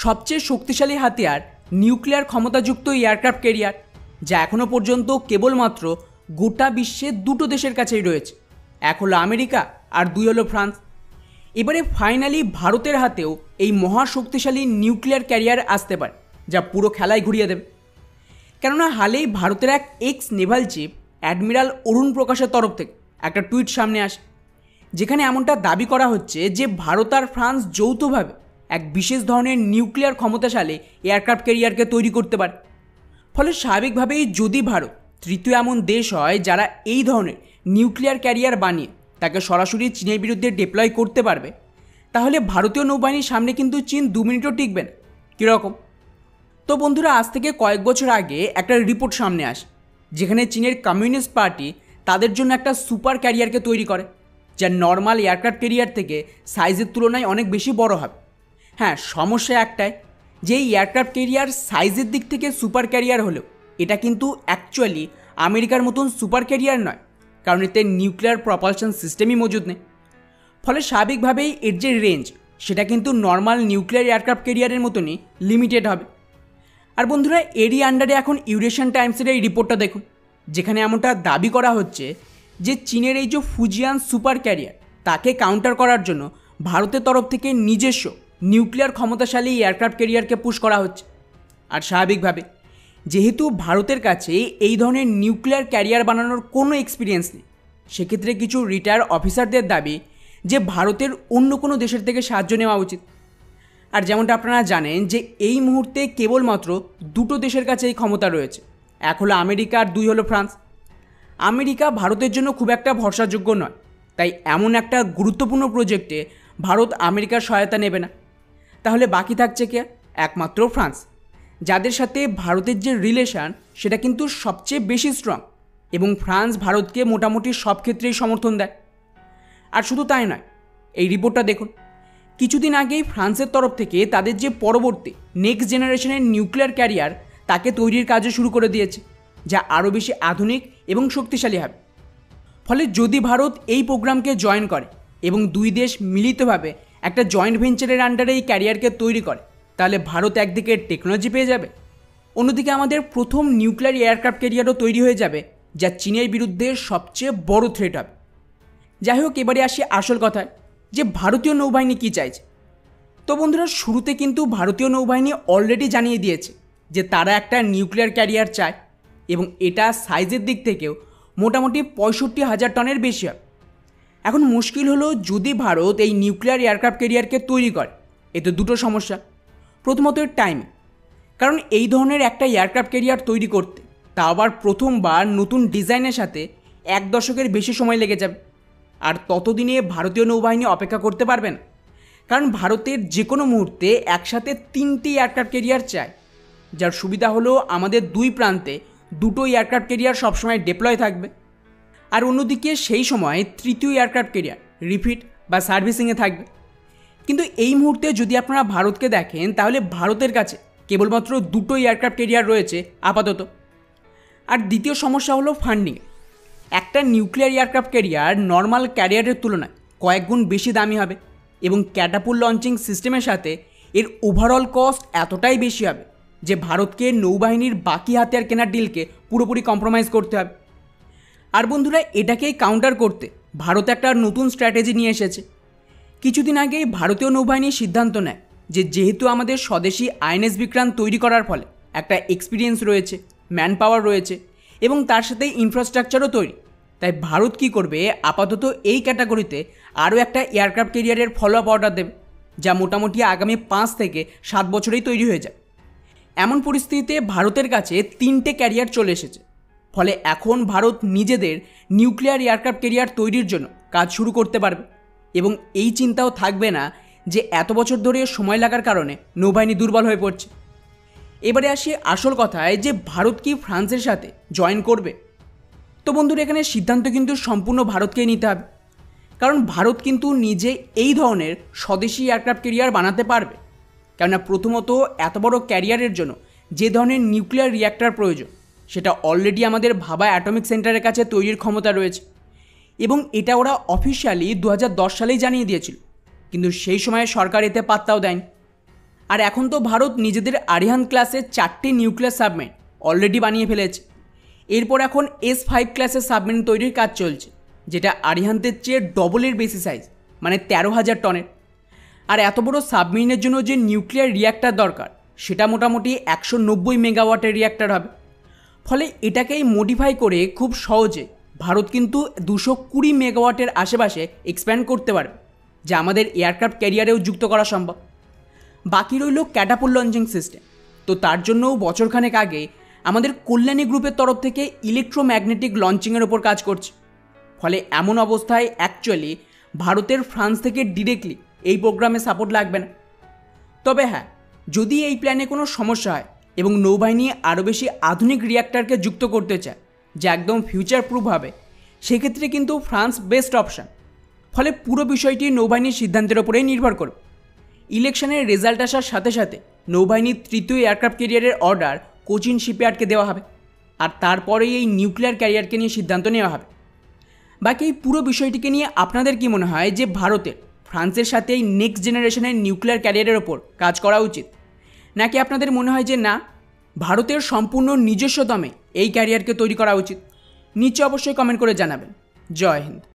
সবচেয়ে শক্তিশালী হাতিয়ার নিউক্লিয়ার ক্ষমতাযুক্ত এয়ারক্রাফট ক্যারিয়ার, যা এখনও পর্যন্ত কেবলমাত্র গোটা বিশ্বের দুটো দেশের কাছেই রয়েছে। এক হলো আমেরিকা আর দুই হলো ফ্রান্স। এবারে ফাইনালি ভারতের হাতেও এই মহাশক্তিশালী নিউক্লিয়ার ক্যারিয়ার আসতে পারে, যা পুরো খেলাই ঘুরিয়ে দেবে। কেননা হালেই ভারতের এক এক্স নেভাল চিফ অ্যাডমিরাল অরুণ প্রকাশের তরফ থেকে একটা টুইট সামনে আসে, যেখানে এমনটা দাবি করা হচ্ছে যে ভারত আর ফ্রান্স যৌথভাবে এক বিশেষ ধরনের নিউক্লিয়ার ক্ষমতাশালী এয়ারক্রাফট ক্যারিয়ারকে তৈরি করতে পারে। ফলে স্বাভাবিকভাবেই যদি ভারত তৃতীয় এমন দেশ হয় যারা এই ধরনের নিউক্লিয়ার ক্যারিয়ার বানিয়ে তাকে সরাসরি চীনের বিরুদ্ধে ডিপ্লয় করতে পারবে, তাহলে ভারতীয় নৌবাহিনীর সামনে কিন্তু চীন 2 মিনিটও টিকবে না। কীরকম? তো বন্ধুরা, আজ থেকে কয়েক বছর আগে একটা রিপোর্ট সামনে আসে, যেখানে চীনের কমিউনিস্ট পার্টি তাদের জন্য একটা সুপার ক্যারিয়ারকে তৈরি করে, যা নর্মাল এয়ারক্রাফট ক্যারিয়ার থেকে সাইজের তুলনায় অনেক বেশি বড় হবে। হ্যাঁ, সমস্যা একটাই, যে এই এয়ারক্রাফট ক্যারিয়ার সাইজের দিক থেকে সুপার ক্যারিয়ার হলেও এটা কিন্তু অ্যাকচুয়ালি আমেরিকার মতন সুপার ক্যারিয়ার নয়, কারণ এতে নিউক্লিয়ার প্রপালশন সিস্টেমই মজুদ নেই। ফলে স্বাভাবিকভাবেই এর যে রেঞ্জ সেটা কিন্তু নর্মাল নিউক্লিয়ার এয়ারক্রাফট ক্যারিয়ারের মতনই লিমিটেড হবে। আর বন্ধুরা, এরই আন্ডারে এখন ইউরেশিয়ান টাইমসের এই রিপোর্টটা দেখুন, যেখানে এমনটা দাবি করা হচ্ছে যে চীনের এই যে ফুজিয়ান সুপার ক্যারিয়ার তাকে কাউন্টার করার জন্য ভারতের তরফ থেকে নিজস্ব নিউক্লিয়ার ক্ষমতাশালী এয়ারক্রাফট ক্যারিয়ারকে পুশ করা হচ্ছে। আর স্বাভাবিকভাবে যেহেতু ভারতের কাছে এই ধরনের নিউক্লিয়ার ক্যারিয়ার বানানোর কোনো এক্সপিরিয়েন্স নেই, সেক্ষেত্রে কিছু রিটায়ার অফিসারদের দাবি যে ভারতের অন্য কোনো দেশের থেকে সাহায্য নেওয়া উচিত। আর যেমনটা আপনারা জানেন যে এই মুহূর্তে কেবলমাত্র দুটো দেশের কাছে এই ক্ষমতা রয়েছে, এক হলো আমেরিকা আর দুই হলো ফ্রান্স। আমেরিকা ভারতের জন্য খুব একটা ভরসাযোগ্য নয়, তাই এমন একটা গুরুত্বপূর্ণ প্রজেক্টে ভারত আমেরিকার সহায়তা নেবে না। তাহলে বাকি থাকছে কে? একমাত্র ফ্রান্স, যাদের সাথে ভারতের যে রিলেশান সেটা কিন্তু সবচেয়ে বেশি স্ট্রং, এবং ফ্রান্স ভারতকে মোটামুটি সব ক্ষেত্রেই সমর্থন দেয়। আর শুধু তাই নয়, এই রিপোর্টটা দেখুন, কিছুদিন আগেই ফ্রান্সের তরফ থেকে তাদের যে পরবর্তী নেক্সট জেনারেশনের নিউক্লিয়ার ক্যারিয়ার তাকে তৈরির কাজও শুরু করে দিয়েছে, যা আরও বেশি আধুনিক এবং শক্তিশালী হবে। ফলে যদি ভারত এই প্রোগ্রামকে জয়েন করে এবং দুই দেশ মিলিতভাবে একটা জয়েন্ট ভেঞ্চারের আন্ডারে এই ক্যারিয়ারকে তৈরি করে, তাহলে ভারত একদিকে টেকনোলজি পেয়ে যাবে, অন্যদিকে আমাদের প্রথম নিউক্লিয়ার এয়ারক্রাফট ক্যারিয়ারও তৈরি হয়ে যাবে, যা চীনের বিরুদ্ধে সবচেয়ে বড় থ্রেট হবে। যাই হোক, এবারে আসি আসল কথায়, যে ভারতীয় নৌবাহিনী কী চাইছে। তো বন্ধুরা, শুরুতে কিন্তু ভারতীয় নৌবাহিনী অলরেডি জানিয়ে দিয়েছে যে তারা একটা নিউক্লিয়ার ক্যারিয়ার চায়, এবং এটা সাইজের দিক থেকেও মোটামুটি 65,000 টনের বেশি হবে। এখন মুশকিল হলো, যদি ভারত এই নিউক্লিয়ার এয়ারক্রাফট ক্যারিয়ারকে তৈরি করে, এতে দুটো সমস্যা। প্রথমত টাইম, কারণ এই ধরনের একটা এয়ারক্রাফট ক্যারিয়ার তৈরি করতে তা আবার প্রথমবার নতুন ডিজাইনের সাথে 1 দশকের বেশি সময় লেগে যাবে। আর ততদিনে ভারতীয় নৌবাহিনী অপেক্ষা করতে পারবে না, কারণ ভারতের যে কোনো মুহূর্তে একসাথে 3টি এয়ারক্রাফট ক্যারিয়ার চায়, যার সুবিধা হলো আমাদের দুই প্রান্তে দুটো এয়ারক্রাফট ক্যারিয়ার সবসময় ডিপ্লয় থাকবে। আর অন্যদিকে সেই সময় তৃতীয় এয়ারক্রাফট ক্যারিয়ার রিফিট বা সার্ভিসিংয়ে থাকবে। কিন্তু এই মুহূর্তে যদি আপনারা ভারতকে দেখেন, তাহলে ভারতের কাছে কেবলমাত্র দুটো এয়ারক্রাফট ক্যারিয়ার রয়েছে আপাতত। আর দ্বিতীয় সমস্যা হলো ফান্ডিংয়ে। একটা নিউক্লিয়ার এয়ারক্রাফট ক্যারিয়ার নর্মাল ক্যারিয়ারের তুলনায় কয়েক গুণ বেশি দামি হবে, এবং ক্যাটাপুল লঞ্চিং সিস্টেমের সাথে এর ওভারঅল কস্ট এতটাই বেশি হবে যে ভারতকে নৌবাহিনীর বাকি হাতিয়ার কেনার ডিলকে পুরোপুরি কম্প্রোমাইজ করতে হবে। আর বন্ধুরা, এটাকেই কাউন্টার করতে ভারত একটা নতুন স্ট্র্যাটেজি নিয়ে এসেছে। কিছুদিন আগেই ভারতীয় নৌবাহিনী সিদ্ধান্ত নেয় যে যেহেতু আমাদের স্বদেশি আইএনএস বিক্রান্ত তৈরি করার ফলে একটা এক্সপিরিয়েন্স রয়েছে, ম্যান পাওয়ার রয়েছে, এবং তার সাথে ইনফ্রাস্ট্রাকচারও তৈরি, তাই ভারত কী করবে, আপাতত এই ক্যাটাগরিতে আরও একটা এয়ারক্রাফট ক্যারিয়ারের ফলো আপ অর্ডার দেবে, যা মোটামুটি আগামী 5 থেকে 7 বছরেই তৈরি হয়ে যায়। এমন পরিস্থিতিতে ভারতের কাছে 3টে ক্যারিয়ার চলে এসেছে। ফলে এখন ভারত নিজেদের নিউক্লিয়ার এয়ারক্রাফট ক্যারিয়ার তৈরির জন্য কাজ শুরু করতে পারবে, এবং এই চিন্তাও থাকবে না যে এত বছর ধরে সময় লাগার কারণে নৌবাহিনী দুর্বল হয়ে পড়ছে। এবারে আসি আসল কথায়, যে ভারত কি ফ্রান্সের সাথে জয়েন করবে। তো বন্ধুরা, এখানে সিদ্ধান্ত কিন্তু সম্পূর্ণ ভারতকেই নিতে হবে, কারণ ভারত কিন্তু নিজে এই ধরনের স্বদেশি এয়ারক্রাফট ক্যারিয়ার বানাতে পারবে। কেননা প্রথমত এত বড় ক্যারিয়ারের জন্য যে ধরনের নিউক্লিয়ার রিঅ্যাক্টর প্রয়োজন, সেটা অলরেডি আমাদের ভাবা অ্যাটমিক সেন্টারের কাছে তৈরির ক্ষমতা রয়েছে, এবং এটা ওরা অফিসিয়ালি 2010 সালেই জানিয়ে দিয়েছিল, কিন্তু সেই সময়ে সরকার এতে পাত্তাও দেয়নি। আর এখন তো ভারত নিজেদের আরিহান ক্লাসের 4টি নিউক্লিয়ার সাবমেরিন অলরেডি বানিয়ে ফেলেছে। এরপর এখন S5 ক্লাসের সাবমেরিন তৈরির কাজ চলছে, যেটা আরিহান্তের চেয়ে ডবলের বেশি সাইজ, মানে 13,000 টনের। আর এত বড় সাবমেরিনের জন্য যে নিউক্লিয়ার রিয়্যাক্টর দরকার সেটা মোটামুটি 190 মেগাওয়াটের রিয়্যাক্টর হবে। ফলে এটাকেই মডিফাই করে খুব সহজে ভারত কিন্তু 220 মেগাওয়াটের আশেপাশে এক্সপ্যান্ড করতে পারবে, যা আমাদের এয়ারক্রাফট ক্যারিয়ারেও যুক্ত করা সম্ভব। বাকি রইল ক্যাটাপুল লঞ্চিং সিস্টেম। তো তার জন্যও বছরখানেক আগে আমাদের কল্যাণী গ্রুপের তরফ থেকে ইলেকট্রোম্যাগনেটিক লঞ্চিংয়ের ওপর কাজ করছে। ফলে এমন অবস্থায় অ্যাকচুয়ালি ভারতের ফ্রান্স থেকে ডিরেক্টলি এই প্রোগ্রামে সাপোর্ট লাগবে না। তবে হ্যাঁ, যদি এই প্ল্যানে কোনো সমস্যা হয় এবং নৌবাহিনী আরও বেশি আধুনিক রিয়্যাক্টরকে যুক্ত করতে চায় যা একদম ফিউচার প্রুফ হবে, সেক্ষেত্রে কিন্তু ফ্রান্স বেস্ট অপশান। ফলে পুরো বিষয়টি নৌবাহিনীর সিদ্ধান্তের ওপরেই নির্ভর করবে। ইলেকশনের রেজাল্ট আসার সাথে সাথে নৌবাহিনীর 3য় এয়ারক্রাফট ক্যারিয়ারের অর্ডার কোচিন শিপইয়ার্ডকে দেওয়া হবে, আর তারপরেই এই নিউক্লিয়ার ক্যারিয়ারকে নিয়ে সিদ্ধান্ত নেওয়া হবে। বাকি এই পুরো বিষয়টিকে নিয়ে আপনাদের কি মনে হয় যে ভারতের ফ্রান্সের সাথে এই নেক্সট জেনারেশনের নিউক্লিয়ার ক্যারিয়ারের ওপর কাজ করা উচিত, নাকি আপনাদের মনে হয় যে না, ভারতের সম্পূর্ণ নিজস্ব দমে এই ক্যারিয়ারকে তৈরি করা উচিত? নিচে অবশ্যই কমেন্ট করে জানাবেন। জয় হিন্দ।